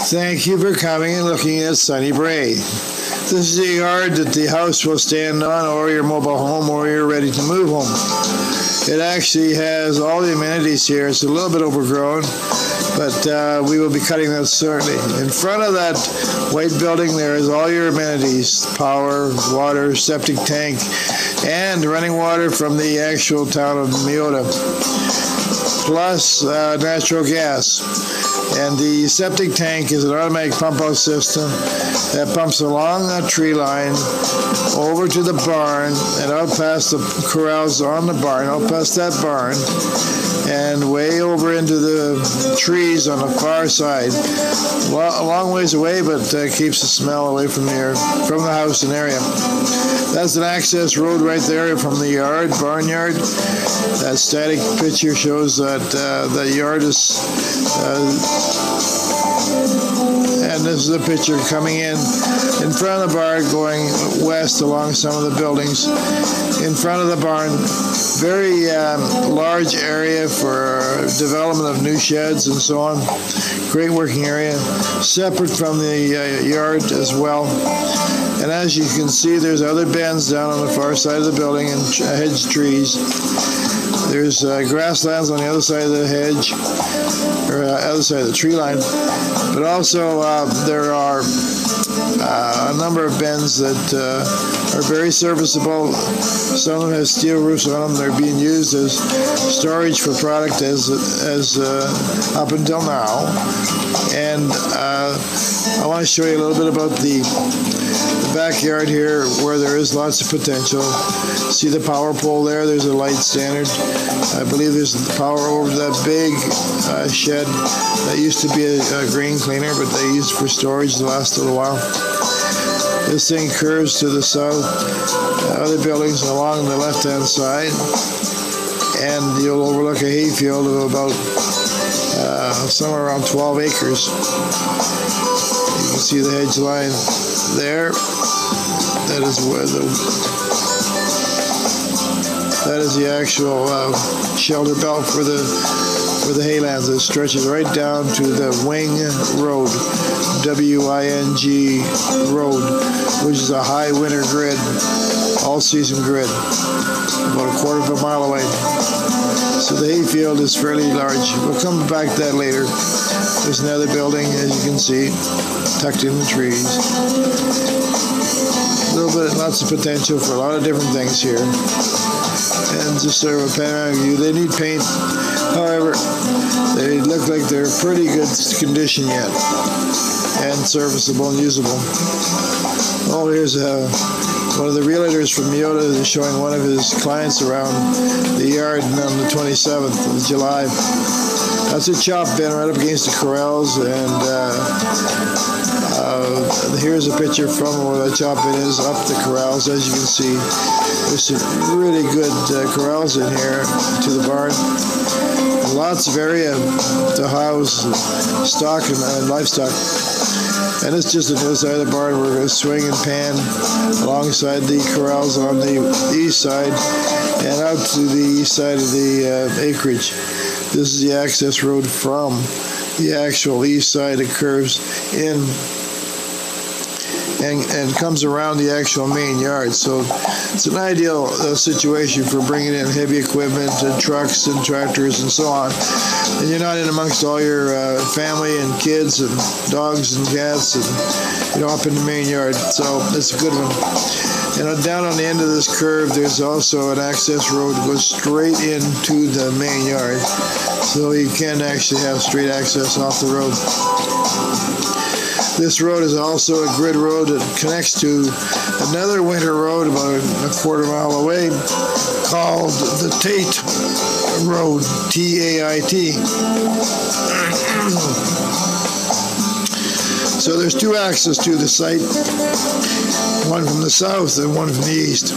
Thank you for coming and looking at SunnyBrae. This is the yard that the house will stand on, or your mobile home, or you're ready to move home. It actually has all the amenities here. It's a little bit overgrown, but we will be cutting that shortly. In front of that white building there is all your amenities: power, water, septic tank, and running water from the actual town of Miota, plus natural gas. And the septic tank is an automatic pump-out system that pumps along that tree line over to the barn and out past the corrals on the barn, out past that barn, and way over into the trees on the far side. A long ways away, but keeps the smell away from the house and area. That's an access road right there from the yard, barnyard. That static picture shows that the yard is, and this is a picture coming in front of the barn, going west along some of the buildings. In front of the barn, very large area for development of new sheds and so on. Great working area, separate from the yard as well. And as you can see, there's other bends down on the far side of the building and hedge trees. There's grasslands on the other side of the hedge, or other side of the tree line. But also there are a number of bends that are very serviceable. Some of them have steel roofs on them. They're being used as storage for product as up until now. And I want to show you a little bit about the backyard here, where there is lots of potential. See the power pole there? There's a light standard. I believe there's power over that big shed that used to be a grain cleaner, but they used it for storage the last little while. This thing curves to the south, other buildings along the left-hand side, and you'll overlook a hayfield of about somewhere around 12 acres. You can see the hedge line there. That is where that is the actual shelter belt for the haylands. It stretches right down to the Wing Road, W-I-N-G Road, which is a high winter grid, all-season grid, about a quarter of a mile away. So the hayfield is fairly large. We'll come back to that later. There's another building, as you can see, tucked in the trees. A little bit, lots of potential for a lot of different things here. And just sort of a panoramic view. They need paint. However, they look like they're in pretty good condition yet, and serviceable and usable. Oh, here's one of the realtors from Miota showing one of his clients around the yard on the 27th of July. That's a chop bin right up against the corrals, and here's a picture from where the chop bin is up the corrals. As you can see, there's some really good corrals in here to the barn. Lots of area to house stock and livestock. And it's just on the other side of the barn. We're going to swing and pan alongside the corrals on the east side and out to the east side of the acreage. This is the access road from the actual east side. It curves in and comes around the actual main yard. So it's an ideal situation for bringing in heavy equipment and trucks and tractors and so on. And you're not in amongst all your family and kids and dogs and cats and up in the main yard. So it's a good one. And down on the end of this curve, there's also an access road that goes straight into the main yard. So you can actually have straight access off the road. This road is also a grid road that connects to another winter road about a quarter mile away called the Tate Road, T-A-I-T. So there's two access to the site, one from the south and one from the east.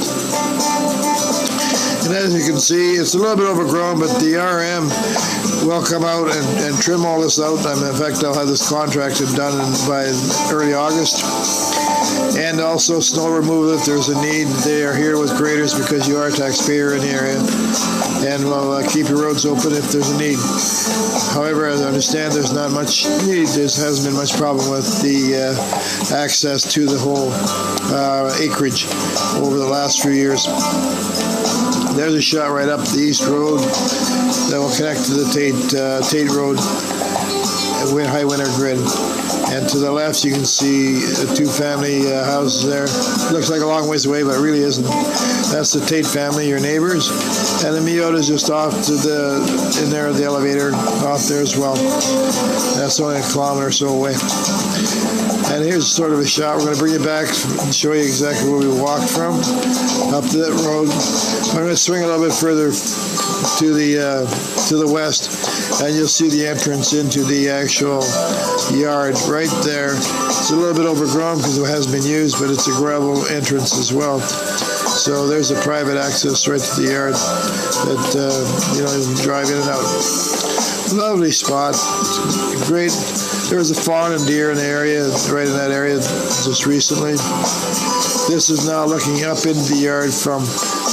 And And as you can see, it's a little bit overgrown, but the RM will come out and trim all this out. In fact, I'll have this contracted done by early August. And also snow removal if there's a need. They are here with graders because you are a taxpayer in the area, and will keep your roads open if there's a need. However, as I understand, there's not much need. There hasn't been much problem with the access to the whole acreage over the last few years. There's a shot right up the East Road that will connect to the Tate Road high winter grid. And to the left, you can see two family houses there. Looks like a long ways away, but it really isn't. That's the Tate family, your neighbors. And the Miyota is just off to in there, the elevator off there as well. That's only a kilometer or so away. And here's sort of a shot. We're going to bring you back and show you exactly where we walked from, up to that road. I'm going to swing a little bit further to the west, and you'll see the entrance into the actual yard right there. It's a little bit overgrown because it hasn't been used, but it's a gravel entrance as well. So there's a private access right to the yard that you can drive in and out. Lovely spot, great. There was a fawn and deer in the area, right in that area just recently. This is now looking up into the yard from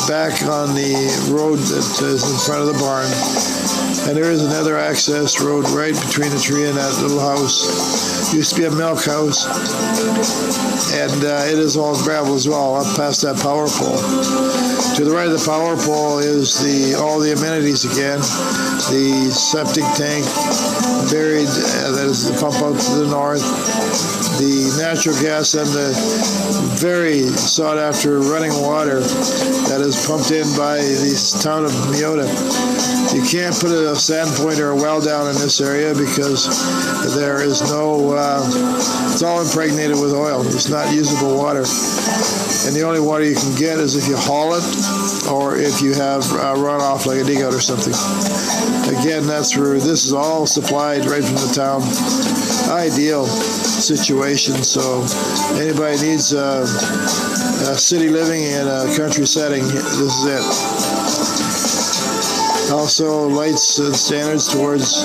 back on the road that is in front of the barn. And there is another access road right between the tree and that little house. Used to be a milk house, and it is all gravel as well, up past that power pole. To the right of the power pole is all the amenities again. The septic tank buried, that is the pump out to the north. The natural gas and the very sought-after running water that is pumped in by the town of Miyota. You can't put a sand point or a well down in this area because there is no, it's all impregnated with oil. It's not usable water. And the only water you can get is if you haul it or if you have runoff like a dig out or something. Again, that's where this is all supplied right from the town. Ideal situation. So anybody needs city living in a country setting, this is it. Also, lights and standards towards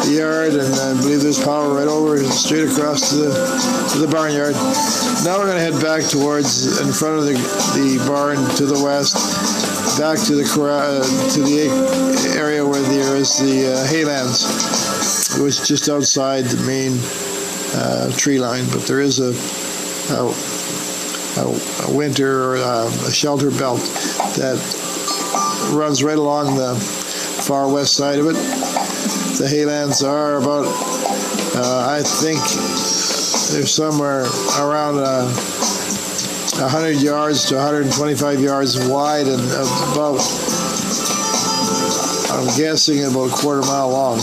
the yard, and I believe there's power right over straight across to the barnyard. Now we're going to head back towards, in front of the barn to the west, back to the area where there is the haylands. It was just outside the main tree line, but there is a winter or a shelter belt that runs right along the far west side of it. The haylands are about, I think they're somewhere around 100 yards to 125 yards wide and about, I'm guessing, about a quarter mile long.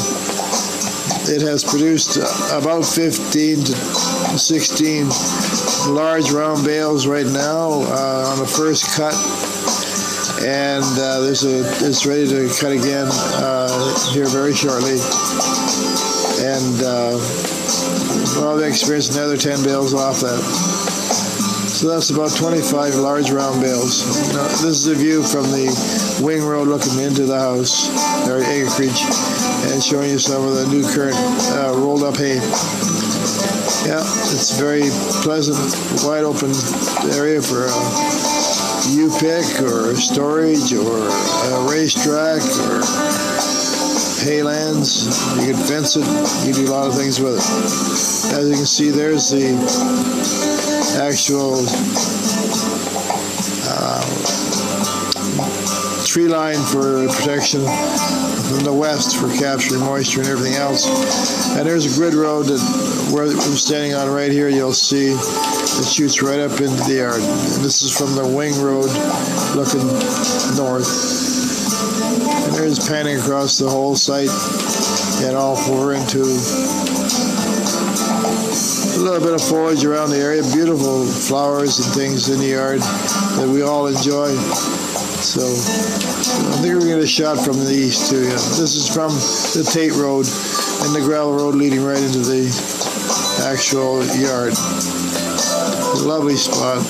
It has produced about 15 to 16 large round bales right now on the first cut. And it's ready to cut again here very shortly. And I'll experience another 10 bales off that. So that's about 25 large round bales. Now, this is a view from the wing road looking into the house, or acreage, and showing you some of the new current rolled up hay. Yeah, it's very pleasant, wide open area for U-pick or storage or a racetrack or haylands. You can fence it. You can do a lot of things with it. As you can see, there's the actual tree line for protection from the west for capturing moisture and everything else. And there's a grid road that where we're standing on right here. You'll see it shoots right up into the yard. And this is from the wing road looking north. And there's panning across the whole site and all four into a little bit of foliage around the area. Beautiful flowers and things in the yard that we all enjoy. So I think we're going to get a shot from the east too. Yeah. This is from the Tate Road and the gravel road leading right into the actual yard. Lovely spot.